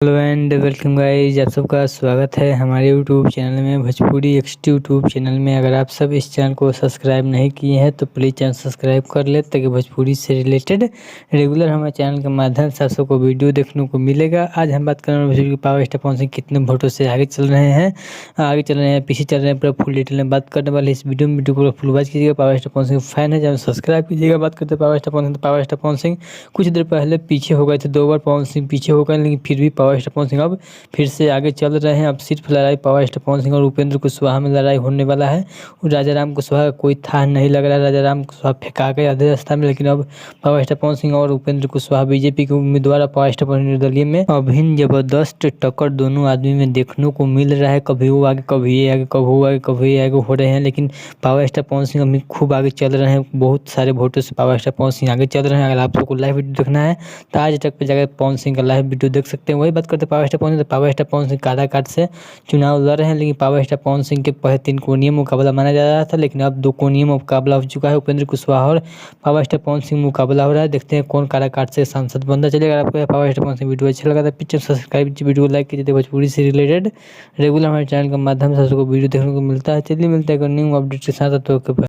Hello and welcome guys, आप सबका स्वागत है हमारे यूट्यूब चैनल में भोजपुरी एक्सटी यूट्यूब चैनल में। अगर आप सब इस चैनल को सब्सक्राइब नहीं किए हैं तो प्लीज़ चैनल सब्सक्राइब कर ले ताकि भोजपुरी से रिलेटेड रेगुलर हमारे चैनल के माध्यम से आप सबको वीडियो देखने को मिलेगा। आज हम बात कर रहे हैं भोजपुरी पावर स्टार पवन सिंह कितने वोटों से आगे चल रहे हैं, पीछे चल रहे हैं, पूरा फुल डिटेल में बात करने वाले इस वीडियो को फुल वॉच कीजिएगा। Power star Pawan Singh fan है, चैनल सब्सक्राइब कीजिएगा। बात करते हैं power star Pawan Singh. Power star Pawan Singh कुछ देर पहले पीछे हो गए थे, 2 बार पवन सिंह पीछे हो गए, लेकिन फिर भी पावर स्टार पवन सिंह अब फिर से आगे चल रहे हैं। अब सिर्फ लड़ाई पावर स्टार पवन सिंह और उपेंद्र कुशवाहा में लड़ाई होने वाला है। राजा राम कुशवाहा का कोई था नहीं लग रहा है, राजा राम कुशवाहा फेंका गए आधे रास्ता में, लेकिन अब पावर स्टार पवन सिंह और उपेंद्र कुशवाहा बीजेपी के उम्मीदवार पावर स्टार पवन निर्दलीय में अभिन्न जबरदस्त टक्कर दोनों आदमी में देखने को मिल रहा है। कभी वो आगे, कभी ये आगे, कभी वो आगे, कभी ये आगे हो रहे हैं, लेकिन पावर स्टार पवन सिंह अभी खूब आगे चल रहे हैं। बहुत सारे वोटों से पावर स्टार पवन सिंह आगे चल रहे हैं। अगर आप सबको लाइव वीडियो देखना है तो आज तक पे जाकर पवन सिंह का लाइव वीडियो देख सकते हैं। वही बात करते हैं पावर स्टार पवन सिंह। तो पावर स्टार पवन सिंह काराकाट से चुनाव लड़ रहे हैं, लेकिन पावर स्टार पवन सिंह के पहले 3 कोणीय मुकाबला माना जा रहा था, लेकिन अब 2 कोणीय मुकाबला हो चुका है। उपेंद्र कुशवाहा और पावर स्टार पवन सिंह मुकाबला हो रहा है। देखते हैं कौन काराकाट से सांसद बनता चलेगा। अगर आपको power star Pawan Singh video अच्छा लगा तो प्लीज सब्सक्राइब कीजिए, वीडियो को लाइक कीजिए। भोजपुरी से रिलेटेड रेगुलर हमारे चैनल के माध्यम से आपको वीडियो देखने को मिलता है। चलिए मिलते हैं न्यू अपडेट के साथ। तो